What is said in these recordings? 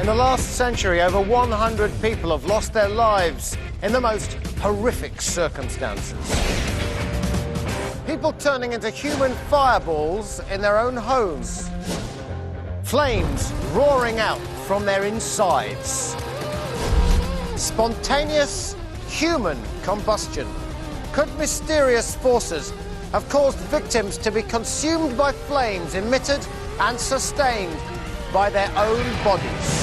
In the last century, over 100 people have lost their lives in the most horrific circumstances. People turning into human fireballs in their own homes. Flames roaring out from their insides. Spontaneous human combustion. Could mysterious forces have caused victims to be consumed by flames emitted and sustained by their own bodies?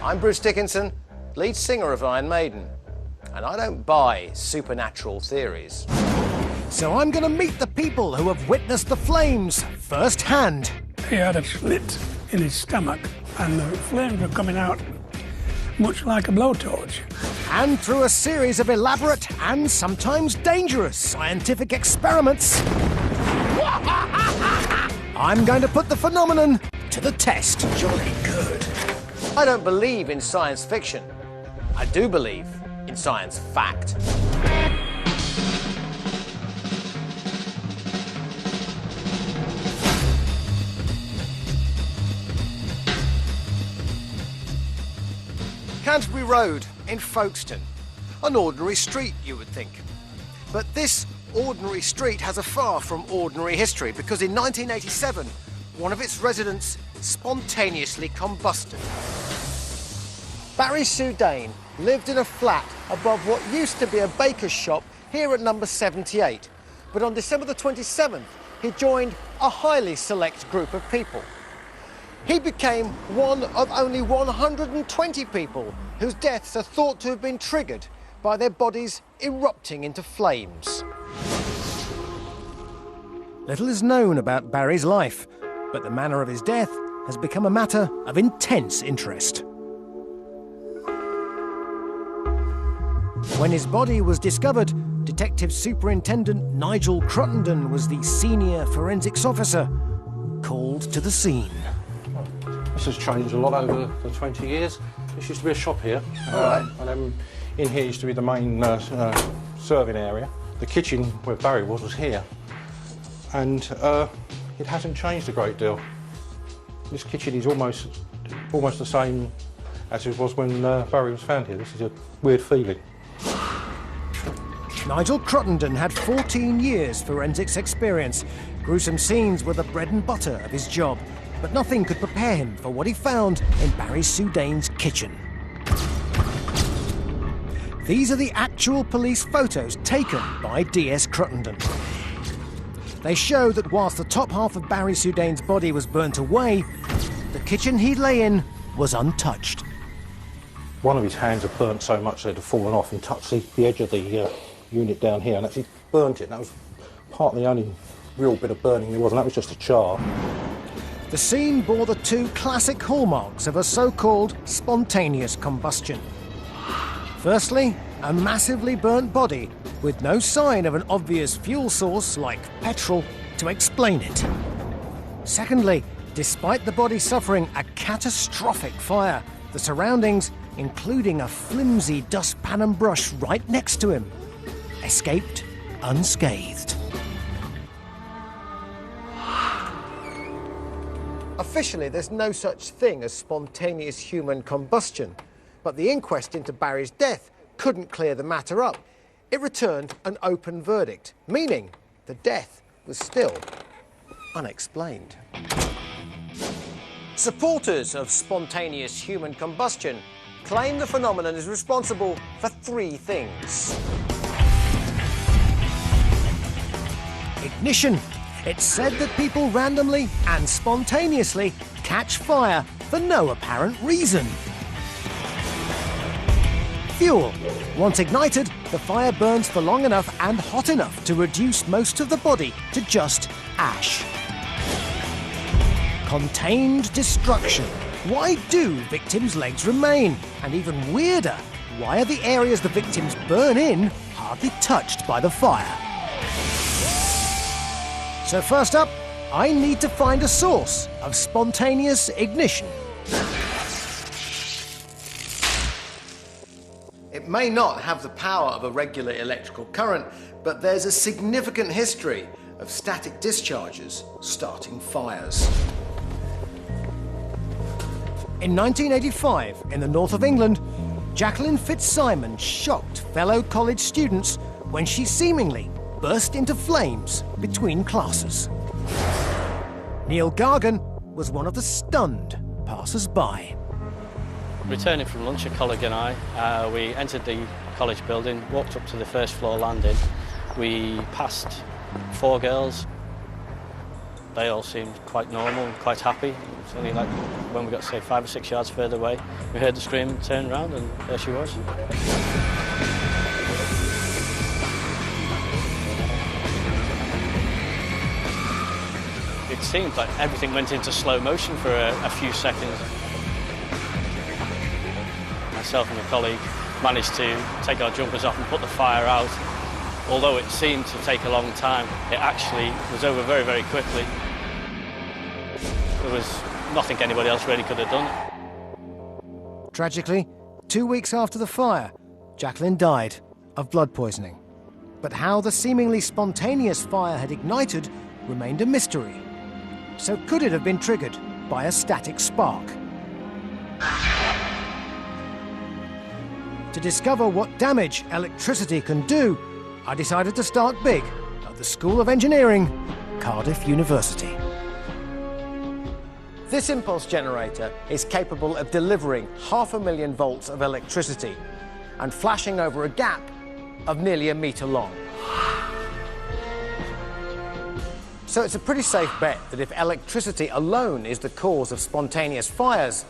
I'm Bruce Dickinson, lead singer of Iron Maiden, and I don't buy supernatural theories. So I'm going to meet the people who have witnessed the flames firsthand. He had a slit in his stomach, and the flames were coming out much like a blowtorch. And through a series of elaborate and sometimes dangerous scientific experiments, I'm going to put the phenomenon to the test. Jolly good. I don't believe in science fiction. I do believe in science fact. Canterbury Road in Folkestone. An ordinary street, you would think. But this ordinary street has a far from ordinary history, because in 1987, one of its residents spontaneously combusted. Barry Soudane lived in a flat above what used to be a baker's shop here at number 78. But on December the 27th, he joined a highly select group of people. He became one of only 120 people whose deaths are thought to have been triggered by their bodies erupting into flames. Little is known about Barry's life, but the manner of his death has become a matter of intense interest. When his body was discovered, Detective Superintendent Nigel Cruttenden was the senior forensics officer called to the scene. This has changed a lot over the 20 years. This used to be a shop here. And then in here used to be the main serving area. The kitchen where Barry was here. And it hasn't changed a great deal. This kitchen is almost the same as it was when Barry was found here. This is a weird feeling. Nigel Cruttenden had 14 years forensics experience. Gruesome scenes were the bread and butter of his job, but nothing could prepare him for what he found in Barry Soudane's kitchen. These are the actual police photos taken by DS Cruttenden. They show that whilst the top half of Barry Soudane's body was burnt away, the kitchen he lay in was untouched. One of his hands had burnt so much that it had fallen off and touched the edge of the unit down here, and actually burnt it. That was partly the only real bit of burning there was, and that was just a char. The scene bore the two classic hallmarks of a so-called spontaneous combustion. Firstly, a massively burnt body with no sign of an obvious fuel source like petrol to explain it. Secondly, despite the body suffering a catastrophic fire, the surroundings, including a flimsy dustpan and brush right next to him, escaped unscathed. Officially, there's no such thing as spontaneous human combustion, but the inquest into Barry's death couldn't clear the matter up. It returned an open verdict, meaning the death was still unexplained. Supporters of spontaneous human combustion claim the phenomenon is responsible for three things. Ignition. It's said that people randomly and spontaneously catch fire for no apparent reason. Fuel. Once ignited, the fire burns for long enough and hot enough to reduce most of the body to just ash. Contained destruction. Why do victims' legs remain? And even weirder, why are the areas the victims burn in hardly touched by the fire? So first up, I need to find a source of spontaneous ignition. It may not have the power of a regular electrical current, but there's a significant history of static discharges starting fires. In 1985, in the north of England, Jacqueline Fitzsimons shocked fellow college students when she seemingly burst into flames between classes. Neil Gargan was one of the stunned passers-by. Returning from lunch, a colleague and I, we entered the college building, walked up to the first floor landing. We passed 4 girls. They all seemed quite normal and quite happy. It was only like when we got, say, 5 or 6 yards further away, we heard the scream and turned around, and there she was. It seemed like everything went into slow motion for a few seconds. Myself and a colleague managed to take our jumpers off and put the fire out. Although it seemed to take a long time, it actually was over very, very quickly. There was nothing anybody else really could have done. Tragically, 2 weeks after the fire, Jacqueline died of blood poisoning. But how the seemingly spontaneous fire had ignited remained a mystery. So could it have been triggered by a static spark? To discover what damage electricity can do, I decided to start big at the School of Engineering, Cardiff University. This impulse generator is capable of delivering 500,000 volts of electricity and flashing over a gap of nearly 1 metre long. So it's a pretty safe bet that if electricity alone is the cause of spontaneous fires,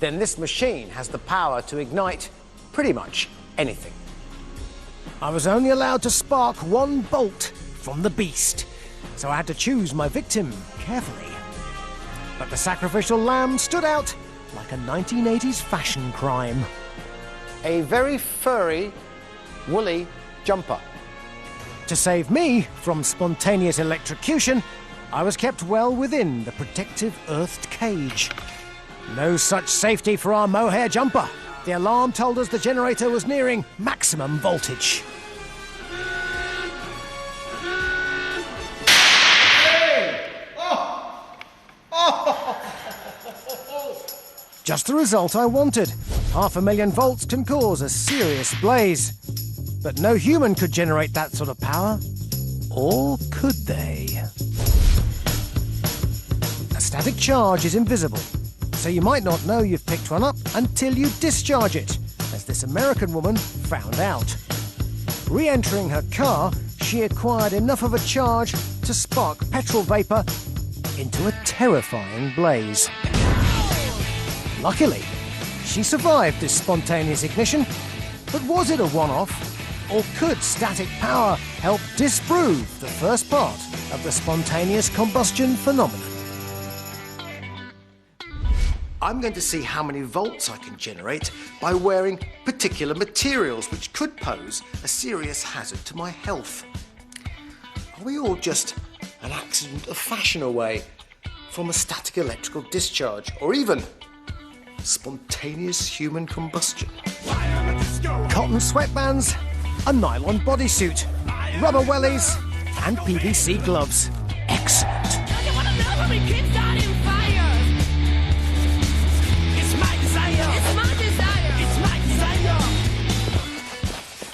then this machine has the power to ignite pretty much anything. I was only allowed to spark 1 bolt from the beast, so I had to choose my victim carefully. But the sacrificial lamb stood out like a 1980s fashion crime. A very furry, woolly jumper. To save me from spontaneous electrocution, I was kept well within the protective earthed cage. No such safety for our mohair jumper. The alarm told us the generator was nearing maximum voltage. Just the result I wanted. 500,000 volts can cause a serious blaze. But no human could generate that sort of power. Or could they? A static charge is invisible, so you might not know you've picked one up until you discharge it, as this American woman found out. Re-entering her car, she acquired enough of a charge to spark petrol vapour into a terrifying blaze. Luckily, she survived this spontaneous ignition, but was it a one-off? Or could static power help disprove the first part of the spontaneous combustion phenomenon? I'm going to see how many volts I can generate by wearing particular materials which could pose a serious hazard to my health. Are we all just an accident of fashion away from a static electrical discharge, or even spontaneous human combustion? Cotton sweatbands, a nylon bodysuit, rubber wellies, and PVC gloves. Excellent.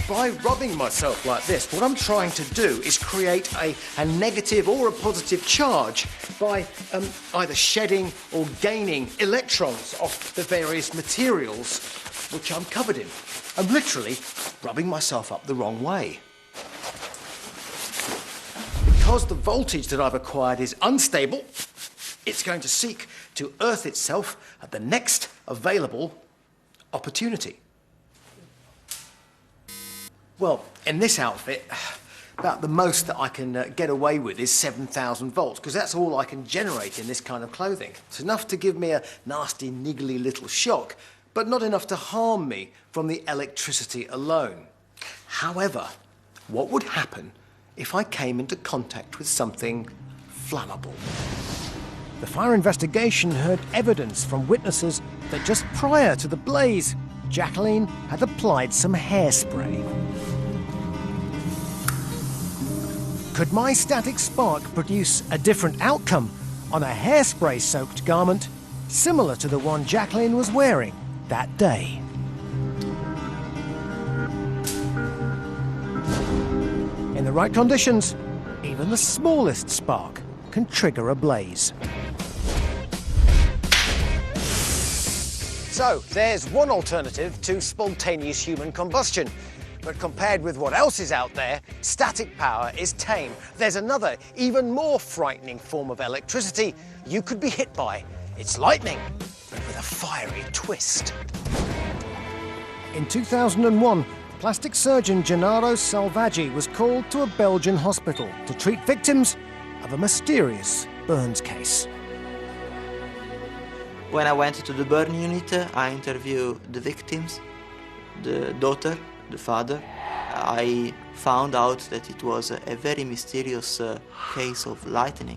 By rubbing myself like this, what I'm trying to do is create a negative or a positive charge by either shedding or gaining electrons off the various materials which I'm covered in. I'm literally rubbing myself up the wrong way. Because the voltage that I've acquired is unstable, it's going to seek to earth itself at the next available opportunity. Well, in this outfit, about the most that I can get away with is 7,000 volts, because that's all I can generate in this kind of clothing. It's enough to give me a nasty, niggly little shock, but not enough to harm me from the electricity alone. However, what would happen if I came into contact with something flammable? The fire investigation heard evidence from witnesses that just prior to the blaze, Jacqueline had applied some hairspray. Could my static spark produce a different outcome on a hairspray-soaked garment similar to the one Jacqueline was wearing that day. In the right conditions, even the smallest spark can trigger a blaze. So, there's one alternative to spontaneous human combustion. But compared with what else is out there, static power is tame. There's another, even more frightening form of electricity you could be hit by. It's lightning, but with a fiery twist. In 2001, plastic surgeon Gennaro Salvaggi was called to a Belgian hospital to treat victims of a mysterious burns case. When I went to the burn unit, I interviewed the victims, the daughter, the father. I found out that it was a very mysterious case of lightning.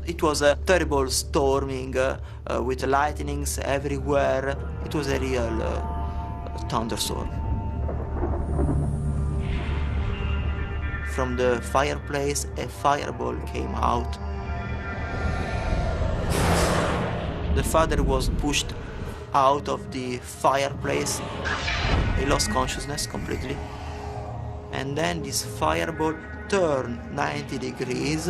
It was a terrible storming with lightnings everywhere. It was a real thunderstorm. From the fireplace, a fireball came out. The father was pushed out of the fireplace. He lost consciousness completely. And then this fireball turned 90 degrees,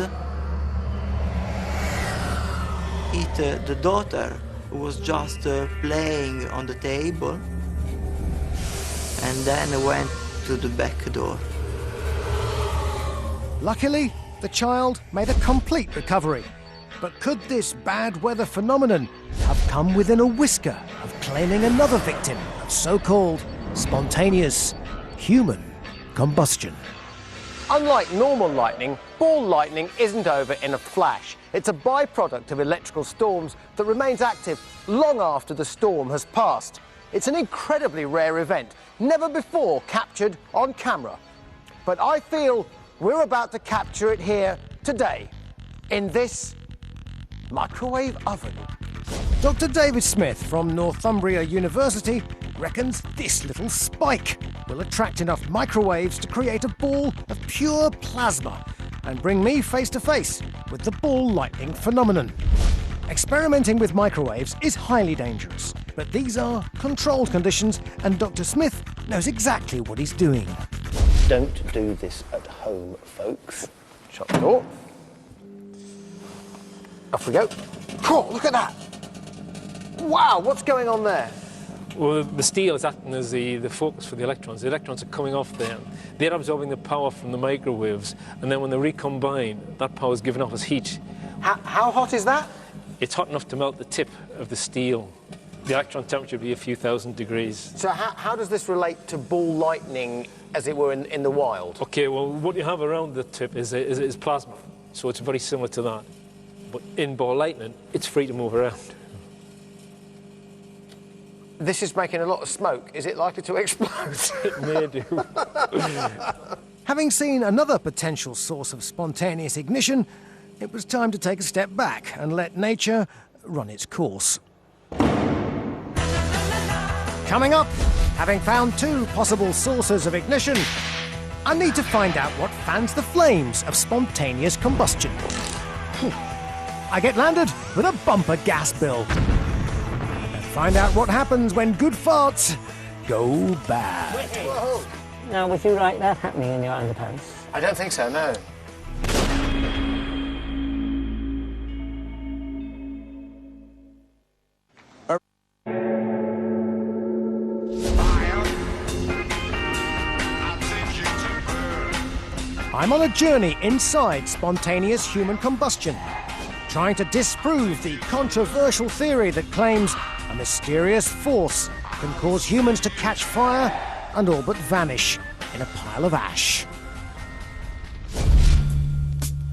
hit the daughter, who was just playing on the table, and then went to the back door. Luckily, the child made a complete recovery. But could this bad weather phenomenon have come within a whisker of claiming another victim of so-called spontaneous human combustion? Unlike normal lightning, ball lightning isn't over in a flash. It's a byproduct of electrical storms that remains active long after the storm has passed. It's an incredibly rare event, never before captured on camera. But I feel we're about to capture it here today, in this microwave oven. Dr. David Smith from Northumbria University reckons this little spike will attract enough microwaves to create a ball of pure plasma and bring me face to face with the ball lightning phenomenon. Experimenting with microwaves is highly dangerous, but these are controlled conditions and Dr. Smith knows exactly what he's doing. Don't do this at home, folks. Shut the door. Off we go. Oh, look at that! Wow, what's going on there? Well, the steel is acting as the focus for the electrons. The electrons are coming off there. They're absorbing the power from the microwaves, and then when they recombine, that power is given off as heat. How hot is that? It's hot enough to melt the tip of the steel. The electron temperature would be a few thousand degrees. So how does this relate to ball lightning, as it were, in the wild? Okay, well, what you have around the tip is plasma, so it's very similar to that. But in ball lightning, it's free to move around. This is making a lot of smoke. Is it likely to explode? It may do. Having seen another potential source of spontaneous ignition, it was time to take a step back and let nature run its course. Coming up, having found two possible sources of ignition, I need to find out what fans the flames of spontaneous combustion. I get landed with a bumper gas bill. And find out what happens when good farts go bad. Whoa. Now, would you like that happening in your underpants? I don't think so, no. I'm on a journey inside spontaneous human combustion, trying to disprove the controversial theory that claims a mysterious force can cause humans to catch fire and all but vanish in a pile of ash.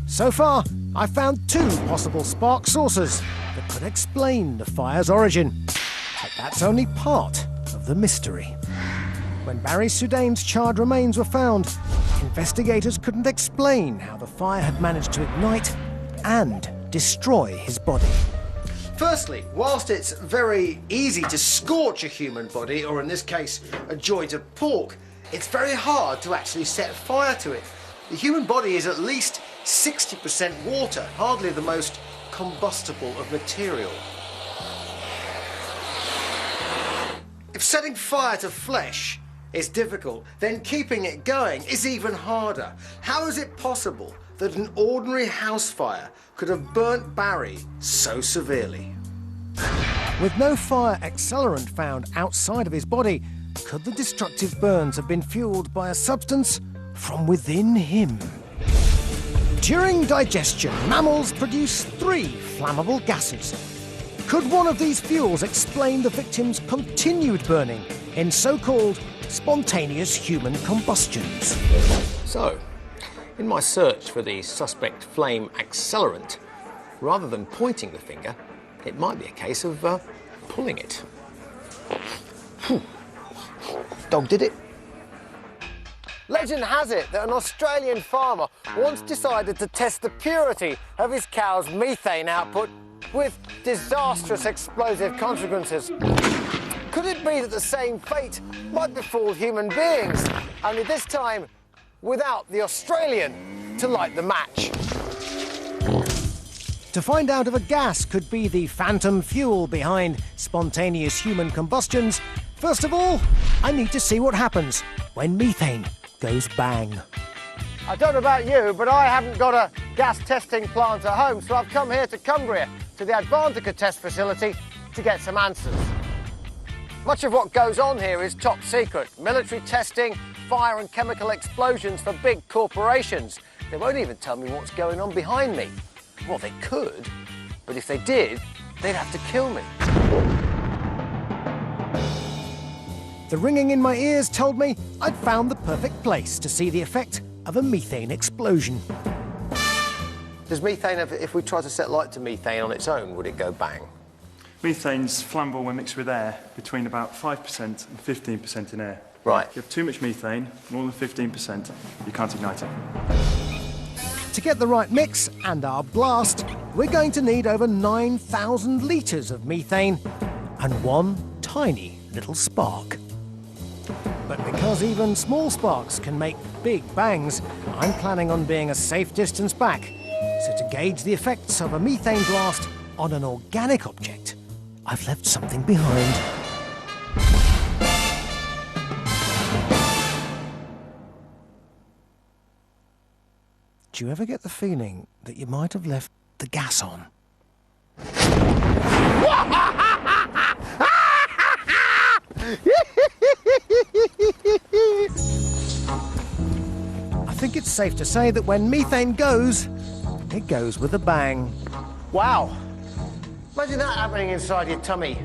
So far, I've found two possible spark sources that could explain the fire's origin. But that's only part of the mystery. When Barry Soudane's charred remains were found, investigators couldn't explain how the fire had managed to ignite and destroy his body. Firstly, whilst it's very easy to scorch a human body, or in this case, a joint of pork, it's very hard to actually set fire to it. The human body is at least 60% water, hardly the most combustible of material. If setting fire to flesh is difficult, then keeping it going is even harder. How is it possible that an ordinary house fire could have burnt Barry so severely? With no fire accelerant found outside of his body, could the destructive burns have been fueled by a substance from within him? During digestion, mammals produce 3 flammable gases. Could one of these fuels explain the victim's continued burning in so-called spontaneous human combustions? So, in my search for the suspect flame accelerant, rather than pointing the finger, it might be a case of pulling it. Dog did it. Legend has it that an Australian farmer once decided to test the purity of his cow's methane output with disastrous explosive consequences. Could it be that the same fate might befall human beings, only this time without the Australian to light the match? To find out if a gas could be the phantom fuel behind spontaneous human combustions, first of all, I need to see what happens when methane goes bang. I don't know about you, but I haven't got a gas testing plant at home, so I've come here to Cumbria, to the Advantica test facility, to get some answers. Much of what goes on here is top secret. Military testing, fire and chemical explosions for big corporations. They won't even tell me what's going on behind me. Well, they could, but if they did, they'd have to kill me. The ringing in my ears told me I'd found the perfect place to see the effect of a methane explosion. Does methane, if we try to set light to methane on its own, would it go bang? Methane's flammable when mixed with air, between about 5% and 15% in air. Right. If you have too much methane, more than 15%, you can't ignite it. To get the right mix and our blast, we're going to need over 9,000 litres of methane and one tiny little spark. But because even small sparks can make big bangs, I'm planning on being a safe distance back. So to gauge the effects of a methane blast on an organic object, I've left something behind. Do you ever get the feeling that you might have left the gas on? I think it's safe to say that when methane goes, it goes with a bang. Wow. Imagine that happening inside your tummy.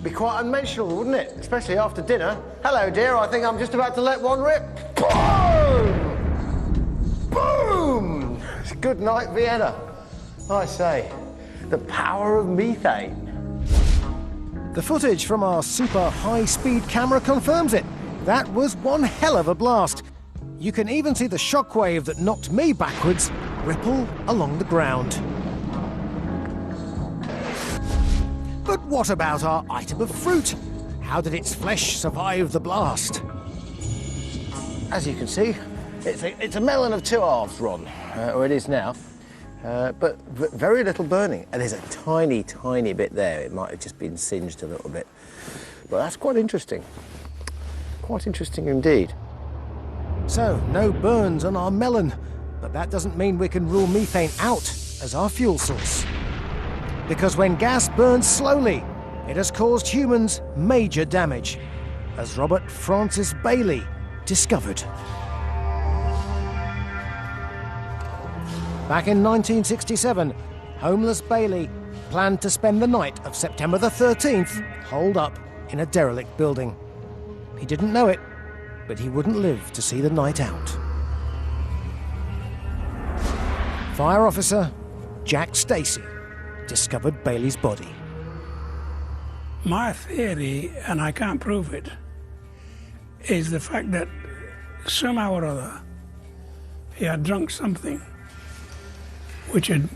Be quite unmentionable, wouldn't it? Especially after dinner. Hello, dear, I think I'm just about to let one rip. Boom! Boom! Good night, Vienna. I say, the power of methane. The footage from our super high-speed camera confirms it. That was one hell of a blast. You can even see the shockwave that knocked me backwards ripple along the ground. But what about our item of fruit? How did its flesh survive the blast? As you can see, it's a melon of 2 halves, Ron, or it is now. But very little burning, and there's a tiny, tiny bit there. It might have just been singed a little bit. But that's quite interesting. Quite interesting indeed. So, no burns on our melon, but that doesn't mean we can rule methane out as our fuel source. Because when gas burns slowly, it has caused humans major damage, as Robert Francis Bailey discovered. Back in 1967, homeless Bailey planned to spend the night of September the 13th holed up in a derelict building. He didn't know it, but he wouldn't live to see the night out. Fire officer Jack Stacey discovered Bailey's body. My theory, and I can't prove it, is the fact that somehow or other he had drunk something which had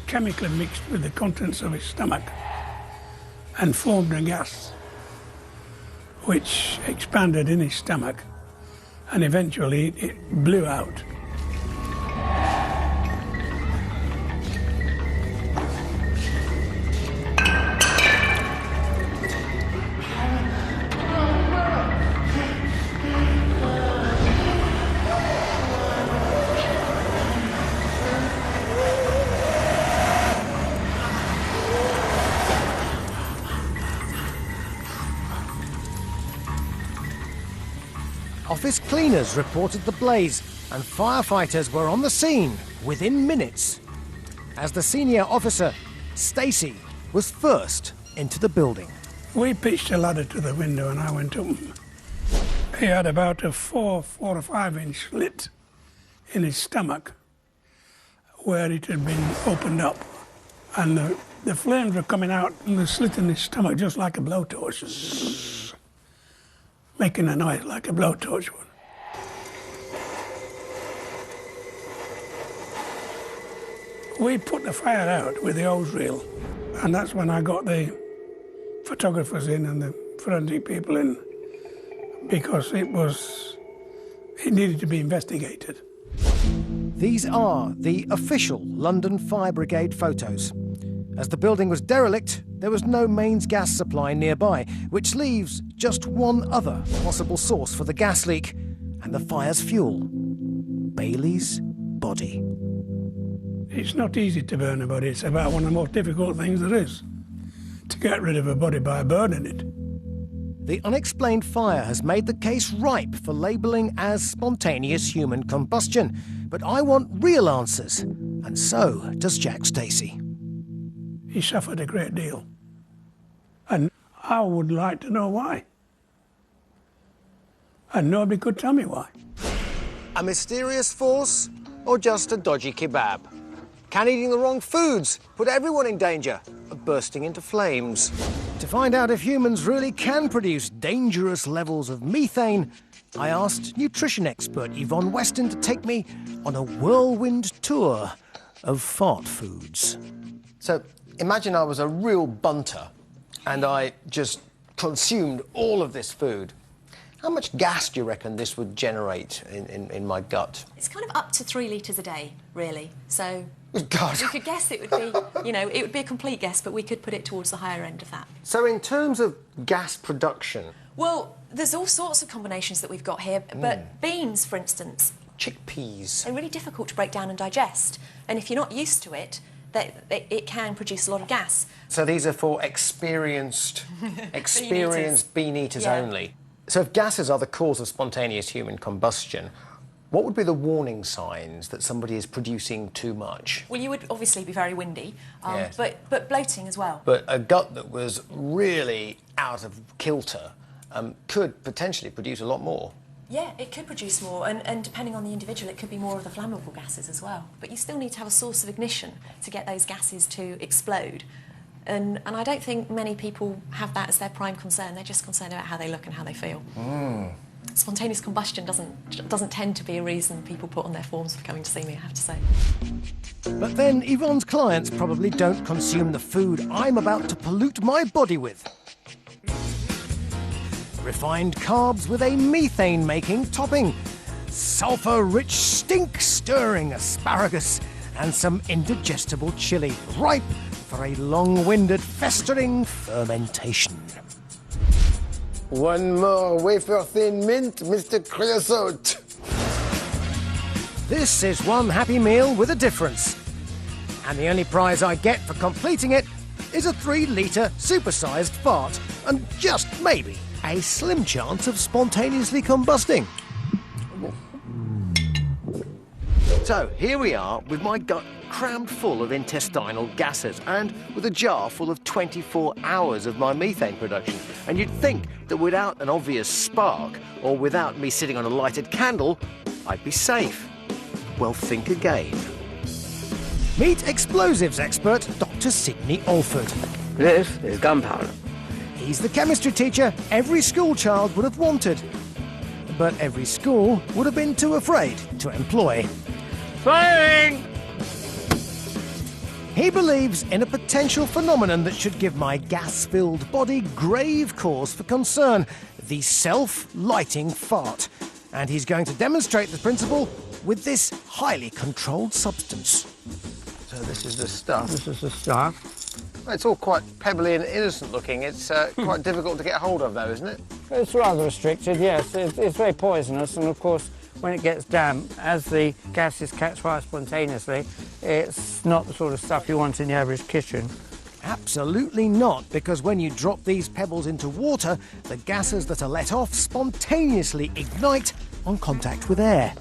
chemically mixed with the contents of his stomach and formed a gas which expanded in his stomach and eventually it blew out. office cleaners reported the blaze, and firefighters were on the scene within minutes. As the senior officer, Stacy, was first into the building. We pitched a ladder to the window and I went up. He had about a 4 or 5 inch slit in his stomach where it had been opened up. And the flames were coming out from the slit in his stomach just like a blowtorch. Making a noise like a blowtorch would. We put the fire out with the hose reel, and that's when I got the photographers in and the forensic people in, because it needed to be investigated. These are the official London Fire Brigade photos. As the building was derelict, there was no mains gas supply nearby, which leaves just one other possible source for the gas leak and the fire's fuel: Bailey's body. It's not easy to burn a body. It's about one of the most difficult things there is, to get rid of a body by burning it. The unexplained fire has made the case ripe for labelling as spontaneous human combustion. But I want real answers, and so does Jack Stacey. He suffered a great deal, and I would like to know why. And nobody could tell me why. A mysterious force, or just a dodgy kebab? Can eating the wrong foods put everyone in danger of bursting into flames? To find out if humans really can produce dangerous levels of methane, I asked nutrition expert Yvonne Weston to take me on a whirlwind tour of fart foods. So imagine I was a real bunter and I just consumed all of this food. How much gas do you reckon this would generate in my gut? It's kind of up to 3 litres a day, really. So God. you could guess it would be, it would be a complete guess, but we could put it towards the higher end of that. So in terms of gas production... Well, there's all sorts of combinations that we've got here, but beans, for instance... Chickpeas. They're really difficult to break down and digest, and if you're not used to it, it can produce a lot of gas. So these are for experienced bean eaters only. So if gases are the cause of spontaneous human combustion, what would be the warning signs that somebody is producing too much? Well, you would obviously be very windy, but bloating as well. But a gut that was really out of kilter could potentially produce a lot more. Yeah, it could produce more, and depending on the individual, it could be more of the flammable gases as well. But you still need to have a source of ignition to get those gases to explode. And I don't think many people have that as their prime concern. They're just concerned about how they look and how they feel. Spontaneous combustion doesn't tend to be a reason people put on their forms for coming to see me, I have to say. But then Yvonne's clients probably don't consume the food I'm about to pollute my body with. Refined carbs with a methane-making topping, sulphur-rich, stink-stirring asparagus, and some indigestible chili, ripe for a long-winded, festering fermentation. One more wafer-thin mint, Mr. Creosote. This is one happy meal with a difference. And the only prize I get for completing it is a 3-litre supersized fart, and just maybe a slim chance of spontaneously combusting. So here we are with my gut crammed full of intestinal gases and with a jar full of 24 hours of my methane production. And you'd think that without an obvious spark or without me sitting on a lighted candle, I'd be safe. Well, think again. Meet explosives expert Dr. Sidney Alford. This is gunpowder. He's the chemistry teacher every school child would have wanted, but every school would have been too afraid to employ. Firing! He believes in a potential phenomenon that should give my gas-filled body grave cause for concern, the self-lighting fart. And he's going to demonstrate the principle with this highly controlled substance. So this is the stuff. This is the stuff. It's all quite pebbly and innocent looking. It's quite difficult to get hold of though, isn't it? It's rather restricted, yes. It's very poisonous, and of course when it gets damp, as the gases catch fire spontaneously, it's not the sort of stuff you want in the average kitchen. Absolutely not, because when you drop these pebbles into water, the gases that are let off spontaneously ignite on contact with air.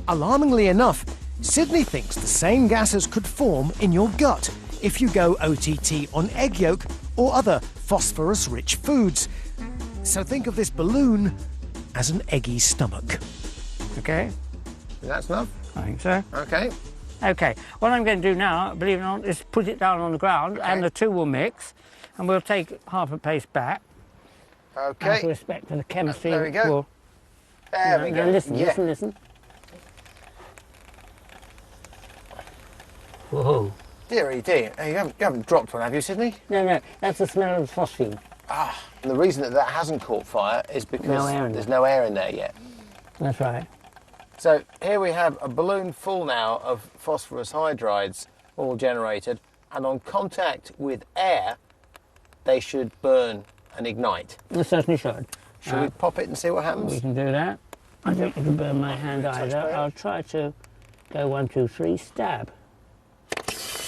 Alarmingly enough, Sydney thinks the same gases could form in your gut if you go OTT on egg yolk or other phosphorus-rich foods. So think of this balloon as an eggy stomach. Okay. That's enough? I think so. Okay. Okay, what I'm going to do now, believe it or not, is put it down on the ground and the two will mix, and we'll take half a pace back. Okay. Out of respect for the chemistry. There we go. There we go. Now listen, Yeah. listen. Whoa. Dearie dear. You haven't dropped one, have you, Sydney? No, that's the smell of phosphine. Ah, and the reason that hasn't caught fire is because there's no air in there yet. That's right. So here we have a balloon full now of phosphorus hydrides, all generated, and on contact with air, they should burn and ignite. They certainly should. Should we pop it and see what happens? We can do that. I don't want to burn my hand either. I'll try to go 1, 2, 3, stab.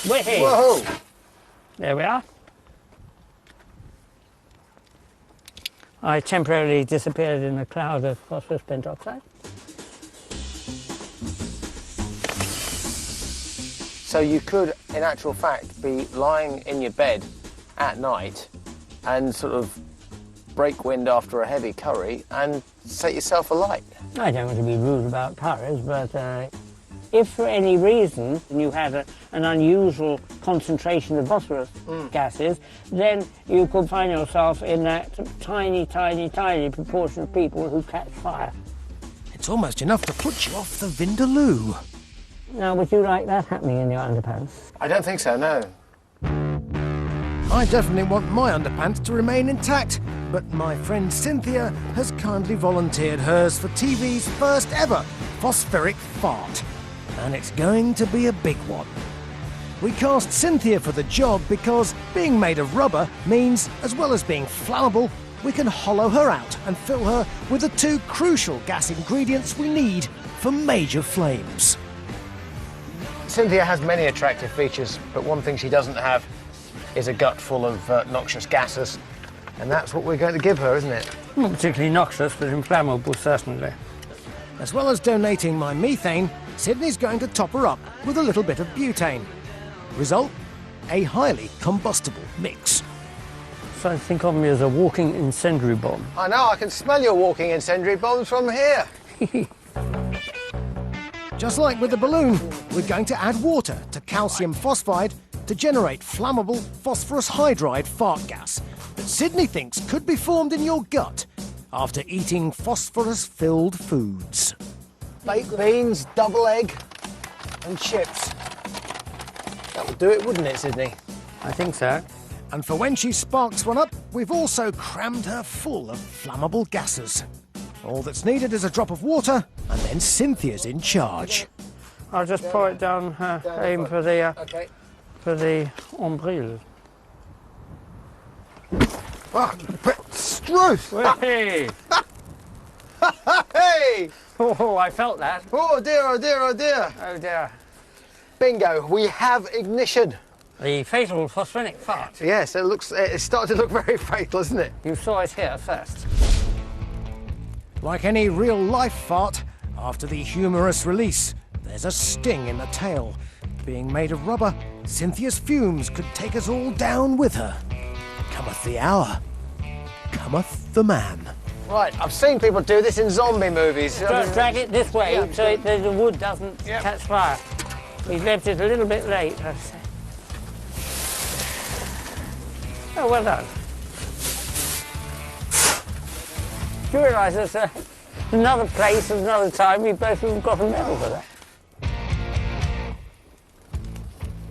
Whoa! There we are. I temporarily disappeared in a cloud of phosphorus pentoxide. So you could, in actual fact, be lying in your bed at night and sort of break wind after a heavy curry and set yourself alight. I don't want to be rude about curries, but if for any reason you had an unusual concentration of phosphorus gases, then you could find yourself in that tiny, tiny, tiny proportion of people who catch fire. It's almost enough to put you off the Vindaloo. Now, would you like that happening in your underpants? I don't think so, no. I definitely want my underpants to remain intact, but my friend Cynthia has kindly volunteered hers for TV's first ever phosphoric fart. And it's going to be a big one. We cast Cynthia for the job because being made of rubber means, as well as being flammable, we can hollow her out and fill her with the two crucial gas ingredients we need for major flames. Cynthia has many attractive features, but one thing she doesn't have is a gut full of noxious gases. And that's what we're going to give her, isn't it? Not particularly noxious, but inflammable, certainly. As well as donating my methane, Sydney's going to top her up with a little bit of butane. Result? A highly combustible mix. So think of me as a walking incendiary bomb. I know, I can smell your walking incendiary bombs from here. Just like with the balloon, we're going to add water to calcium phosphide to generate flammable phosphorus hydride fart gas that Sydney thinks could be formed in your gut after eating phosphorus-filled foods. Baked beans, double egg, and chips. That would do it, wouldn't it, Sydney? I think so. And for when she sparks one up, we've also crammed her full of flammable gases. All that's needed is a drop of water, and then Cynthia's in charge. I'll just pour it down, aim for the ombrille. Ah, Struth! Hey! Hey! Oh, I felt that. Oh dear, oh dear, oh dear. Oh dear. Bingo, we have ignition. The fatal phosphenic fart. Yes, it's starting to look very fatal, isn't it? You saw it here first. Like any real-life fart, after the humorous release, there's a sting in the tail. Being made of rubber, Cynthia's fumes could take us all down with her. Cometh the hour, cometh the man. Right, I've seen people do this in zombie movies. Drag it this way so the wood doesn't catch fire. We've left it a little bit late, I'd say. Oh, well done. Do you realise there's another place, another time, we both have got a medal for that?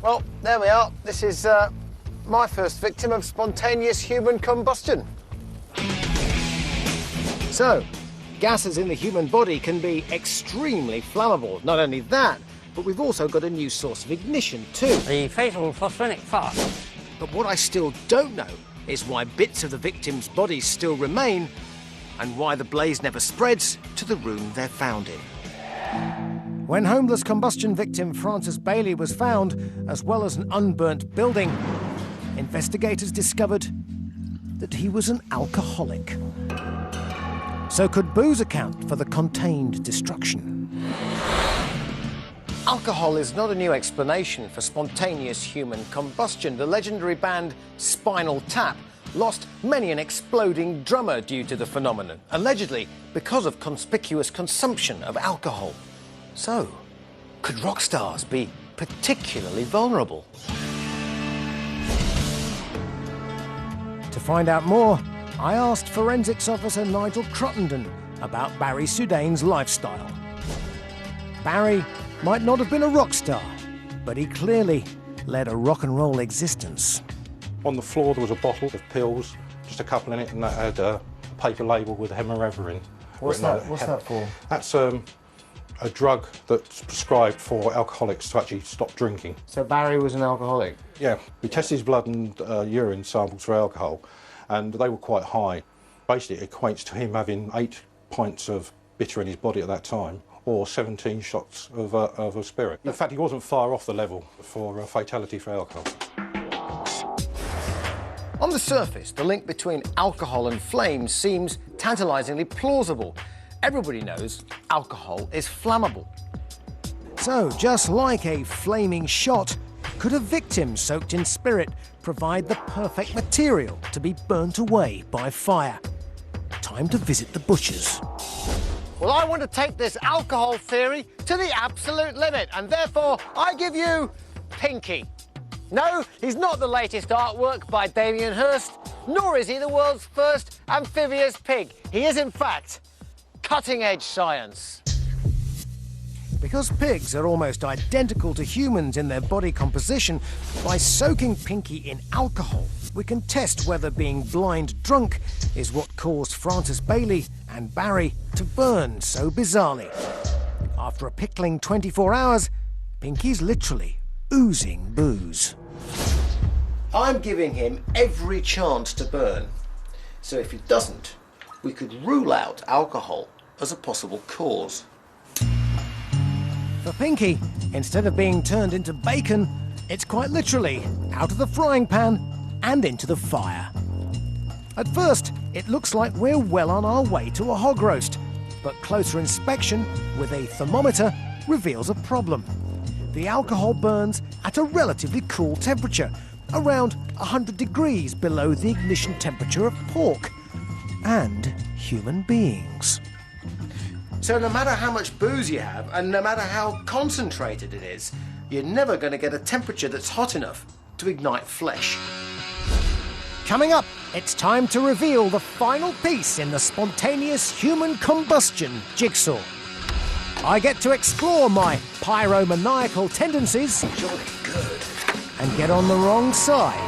Well, there we are. This is my first victim of spontaneous human combustion. So, gases in the human body can be extremely flammable. Not only that, but we've also got a new source of ignition too. The fatal phosphenic fart. But what I still don't know is why bits of the victim's bodies still remain and why the blaze never spreads to the room they're found in. When homeless combustion victim Francis Bailey was found, as well as an unburnt building, investigators discovered that he was an alcoholic. So could booze account for the contained destruction? Alcohol is not a new explanation for spontaneous human combustion. The legendary band Spinal Tap lost many an exploding drummer due to the phenomenon, allegedly because of conspicuous consumption of alcohol. So, could rock stars be particularly vulnerable? To find out more, I asked forensics officer Nigel Cruttenden about Barry Soudane's lifestyle. Barry might not have been a rock star, but he clearly led a rock and roll existence. On the floor there was a bottle of pills, just a couple in it, and that had a paper label with Hemorrhavirin. What's that for? That's a drug that's prescribed for alcoholics to actually stop drinking. So Barry was an alcoholic? Yeah, we tested his blood and urine samples for alcohol, and they were quite high. Basically, it equates to him having 8 pints of bitter in his body at that time, or 17 shots of a spirit. In fact, he wasn't far off the level for fatality for alcohol. On the surface, the link between alcohol and flames seems tantalisingly plausible. Everybody knows alcohol is flammable. So, just like a flaming shot, could a victim soaked in spirit provide the perfect material to be burnt away by fire? Time to visit the butchers. Well, I want to take this alcohol theory to the absolute limit, and therefore I give you Pinky. No, he's not the latest artwork by Damien Hirst, nor is he the world's first amphibious pig. He is, in fact, cutting-edge science. Because pigs are almost identical to humans in their body composition, by soaking Pinky in alcohol, we can test whether being blind drunk is what caused Francis Bailey and Barry to burn so bizarrely. After a pickling 24 hours, Pinky's literally oozing booze. I'm giving him every chance to burn. So if he doesn't, we could rule out alcohol as a possible cause. For Pinky, instead of being turned into bacon, it's quite literally out of the frying pan and into the fire. At first, it looks like we're well on our way to a hog roast, but closer inspection with a thermometer reveals a problem. The alcohol burns at a relatively cool temperature, around 100 degrees below the ignition temperature of pork and human beings. So no matter how much booze you have, and no matter how concentrated it is, you're never going to get a temperature that's hot enough to ignite flesh. Coming up, it's time to reveal the final piece in the spontaneous human combustion jigsaw. I get to explore my pyromaniacal tendencies and get on the wrong side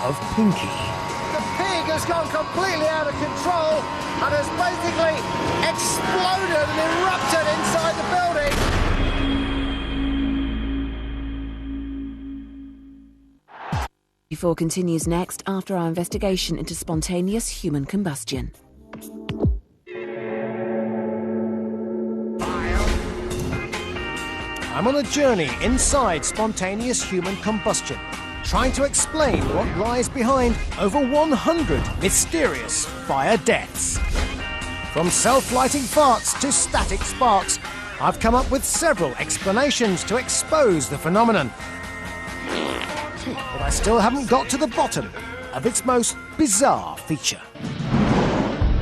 of Pinky. The pig has gone completely out of control and has basically exploded and erupted inside the building. Before continues next after our investigation into spontaneous human combustion. I'm on a journey inside spontaneous human combustion, trying to explain what lies behind over 100 mysterious fire deaths. From self-lighting farts to static sparks, I've come up with several explanations to expose the phenomenon. But I still haven't got to the bottom of its most bizarre feature.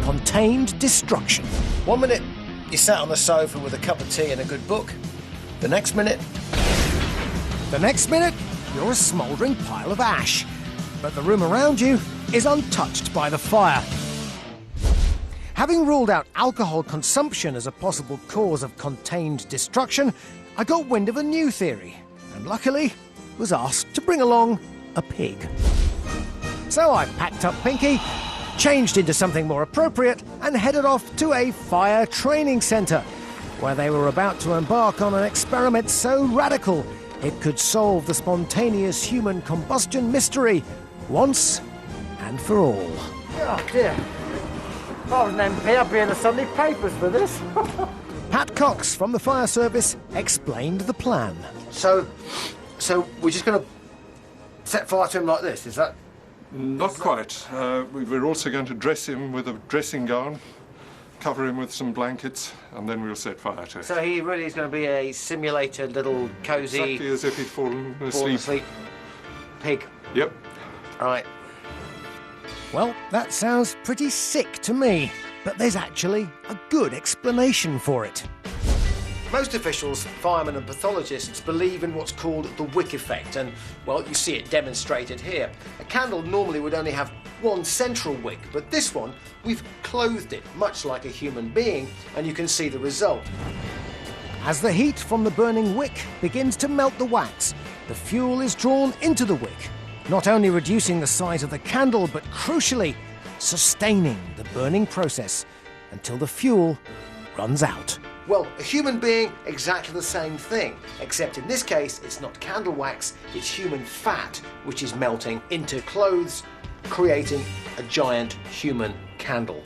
Contained destruction. 1 minute, you sat on the sofa with a cup of tea and a good book. The next minute, you're a smouldering pile of ash. But the room around you is untouched by the fire. Having ruled out alcohol consumption as a possible cause of contained destruction, I got wind of a new theory, and luckily was asked to bring along a pig. So I packed up Pinky, changed into something more appropriate, and headed off to a fire training centre, where they were about to embark on an experiment so radical it could solve the spontaneous human combustion mystery once and for all. Oh dear. If I was an MP, I'd be in the Sunday papers for this. Pat Cox from the fire service explained the plan. So we're just going to set fire to him like this, is that? Not quite. We're also going to dress him with a dressing gown, cover him with some blankets, and then we'll set fire to it. So he really is going to be a simulated little cosy... Exactly as if he'd fallen asleep. Pig. Yep. Right. Well, that sounds pretty sick to me, but there's actually a good explanation for it. Most officials, firemen and pathologists believe in what's called the wick effect, and, well, you see it demonstrated here. A candle normally would only have one central wick, but this one, we've clothed it, much like a human being, and you can see the result. As the heat from the burning wick begins to melt the wax, the fuel is drawn into the wick, not only reducing the size of the candle, but crucially, sustaining the burning process until the fuel runs out. Well, a human being, exactly the same thing, except in this case, it's not candle wax, it's human fat, which is melting into clothes, creating a giant human candle.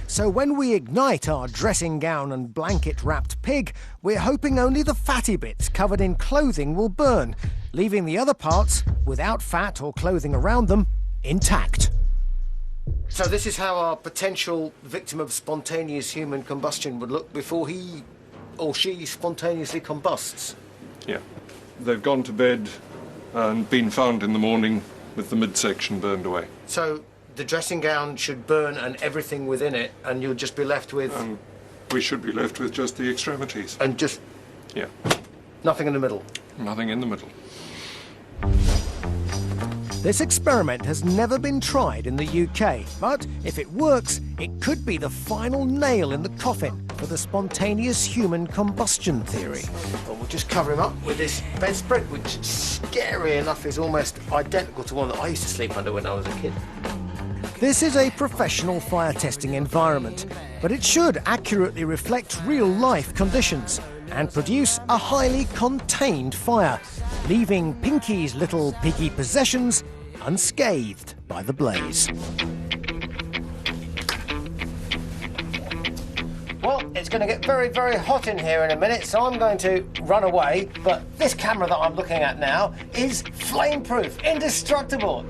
So when we ignite our dressing gown and blanket-wrapped pig, we're hoping only the fatty bits covered in clothing will burn, leaving the other parts, without fat or clothing around them, intact. So this is how our potential victim of spontaneous human combustion would look before he or she spontaneously combusts. Yeah. They've gone to bed and been found in the morning with the midsection burned away. So the dressing gown should burn and everything within it, and you'll just be left with... we should be left with just the extremities. And just... Yeah. Nothing in the middle? Nothing in the middle. This experiment has never been tried in the UK, but if it works, it could be the final nail in the coffin for the spontaneous human combustion theory. Well, we'll just cover him up with this bedspread, which, scary enough, is almost identical to one that I used to sleep under when I was a kid. This is a professional fire testing environment, but it should accurately reflect real-life conditions and produce a highly contained fire, leaving Pinky's little piggy possessions unscathed by the blaze. Well, it's going to get very, very hot in here in a minute, so I'm going to run away, but this camera that I'm looking at now is flame-proof, indestructible.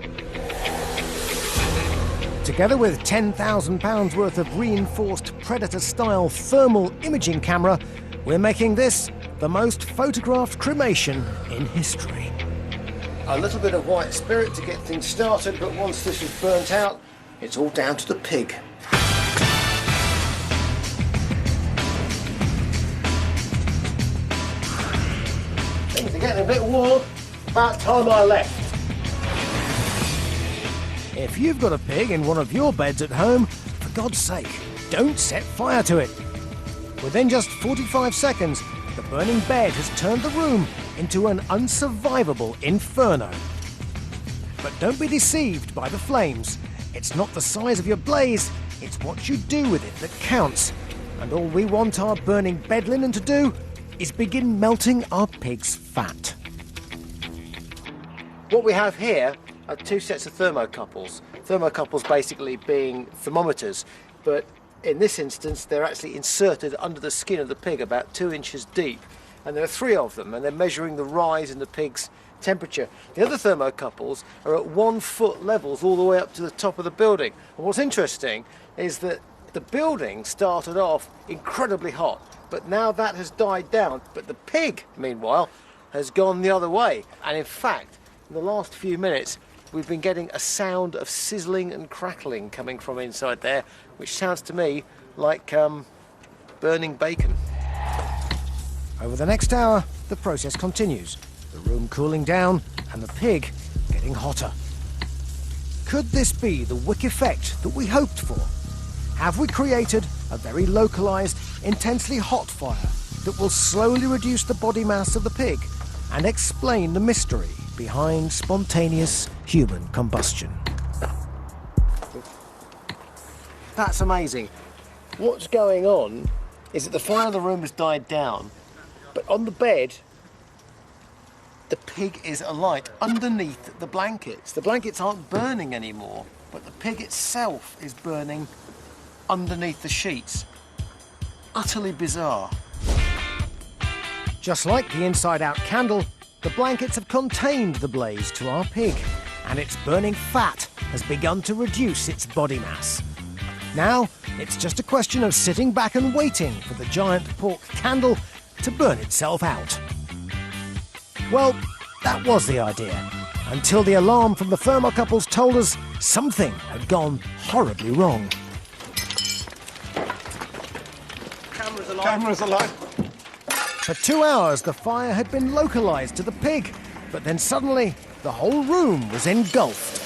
Together with £10,000 worth of reinforced Predator-style thermal imaging camera, we're making this the most photographed cremation in history. A little bit of white spirit to get things started, but once this is burnt out, it's all down to the pig. Things are getting a bit warm. About time I left. If you've got a pig in one of your beds at home, for God's sake, don't set fire to it. Within just 45 seconds, the burning bed has turned the room into an unsurvivable inferno. But don't be deceived by the flames. It's not the size of your blaze, it's what you do with it that counts. And all we want our burning bed linen to do is begin melting our pig's fat. What we have here are two sets of thermocouples. Thermocouples basically being thermometers, but in this instance they're actually inserted under the skin of the pig about 2 inches deep. And there are 3 of them, and they're measuring the rise in the pig's temperature. The other thermocouples are at 1 foot levels all the way up to the top of the building. And what's interesting is that the building started off incredibly hot, but now that has died down. But the pig, meanwhile, has gone the other way. And in fact, in the last few minutes, we've been getting a sound of sizzling and crackling coming from inside there, which sounds to me like burning bacon. Over the next hour, the process continues, the room cooling down and the pig getting hotter. Could this be the wick effect that we hoped for? Have we created a very localised, intensely hot fire that will slowly reduce the body mass of the pig and explain the mystery behind spontaneous human combustion? That's amazing. What's going on is that the fire in the room has died down, but on the bed, the pig is alight underneath the blankets. The blankets aren't burning anymore, but the pig itself is burning underneath the sheets. Utterly bizarre. Just like the inside-out candle, the blankets have contained the blaze to our pig, and its burning fat has begun to reduce its body mass. Now, it's just a question of sitting back and waiting for the giant pork candle to burn itself out. Well, that was the idea, until the alarm from the thermocouples told us something had gone horribly wrong. Cameras alight. For 2 hours, the fire had been localised to the pig, but then suddenly, the whole room was engulfed.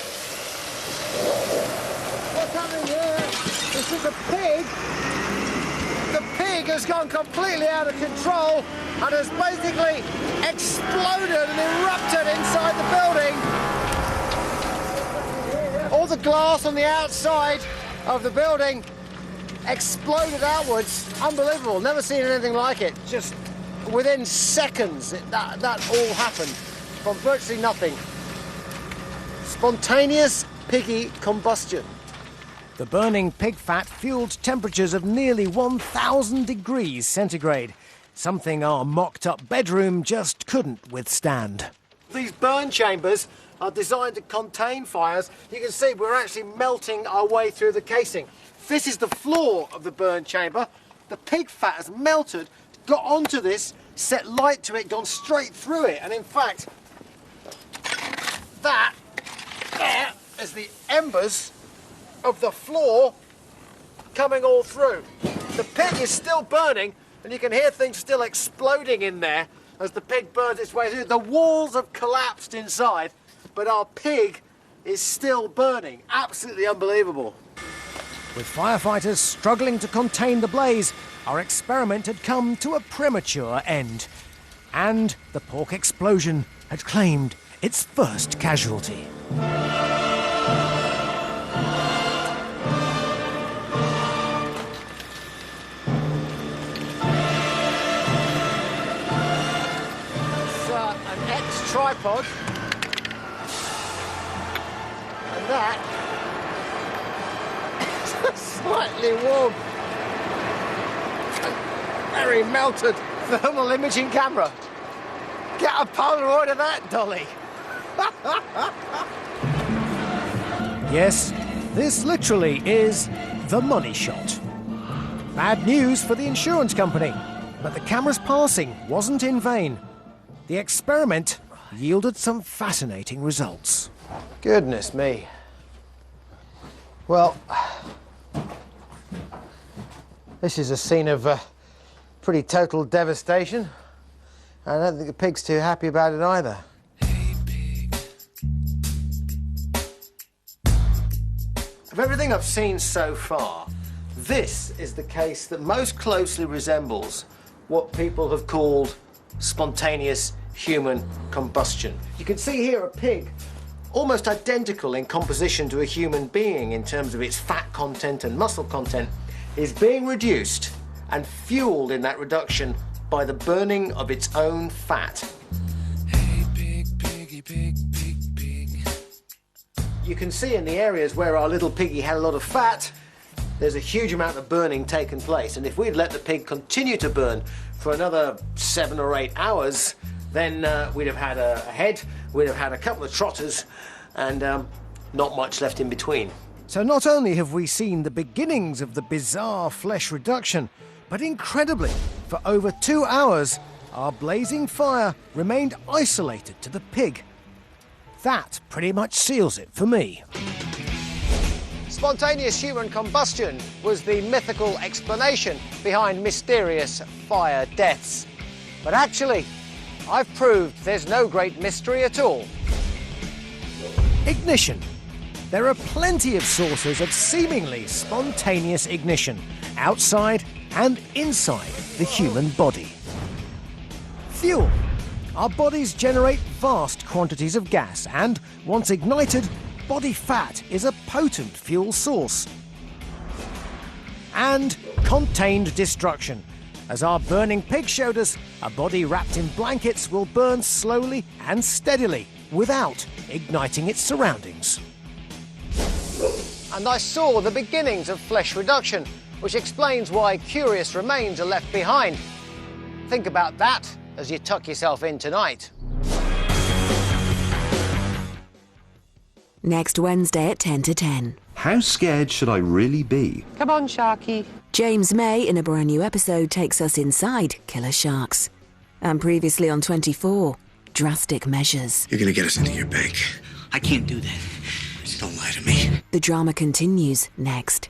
What's happening here? This is a pig. The pig has gone completely out of control and has basically exploded and erupted inside the building. All the glass on the outside of the building exploded outwards. Unbelievable. Never seen anything like it. Just within seconds, that all happened from virtually nothing. Spontaneous piggy combustion. The burning pig fat fueled temperatures of nearly 1,000 degrees centigrade, something our mocked-up bedroom just couldn't withstand. These burn chambers are designed to contain fires. You can see we're actually melting our way through the casing. This is the floor of the burn chamber. The pig fat has melted, got onto this, set light to it, gone straight through it, and in fact, that there is the embers of the floor coming all through. The pig is still burning, and you can hear things still exploding in there as the pig burns its way through. The walls have collapsed inside, but our pig is still burning. Absolutely unbelievable. With firefighters struggling to contain the blaze, our experiment had come to a premature end. And the pork explosion had claimed its first casualty. An ex-tripod, and that is slightly warm, very melted thermal imaging camera. Get a Polaroid of that, Dolly. Yes, this literally is the money shot. Bad news for the insurance company, but the camera's passing wasn't in vain. The experiment yielded some fascinating results. Goodness me. Well, this is a scene of pretty total devastation. I don't think the pig's too happy about it either. Of everything I've seen so far, this is the case that most closely resembles what people have called spontaneous human combustion. You can see here a pig almost identical in composition to a human being in terms of its fat content and muscle content is being reduced and fueled in that reduction by the burning of its own fat. Hey, pig, piggy, pig, pig, pig. You can see in the areas where our little piggy had a lot of fat, there's a huge amount of burning taken place, and if we'd let the pig continue to burn for another 7 or 8 hours, then we'd have had a head, we'd have had a couple of trotters, and not much left in between. So not only have we seen the beginnings of the bizarre flesh reduction, but incredibly, for over 2 hours, our blazing fire remained isolated to the pig. That pretty much seals it for me. Spontaneous human combustion was the mythical explanation behind mysterious fire deaths. But actually, I've proved there's no great mystery at all. Ignition. There are plenty of sources of seemingly spontaneous ignition, outside and inside the human body. Fuel. Our bodies generate vast quantities of gas, and once ignited, body fat is a potent fuel source. And contained destruction. As our burning pig showed us, a body wrapped in blankets will burn slowly and steadily without igniting its surroundings. And I saw the beginnings of flesh reduction, which explains why curious remains are left behind. Think about that as you tuck yourself in tonight. Next Wednesday at 10 to 10. How scared should I really be? Come on, Sharky. James May, in a brand new episode, takes us inside killer sharks. And previously on 24, drastic measures. You're gonna get us into your bank. I can't do that. Don't lie to me. The drama continues next.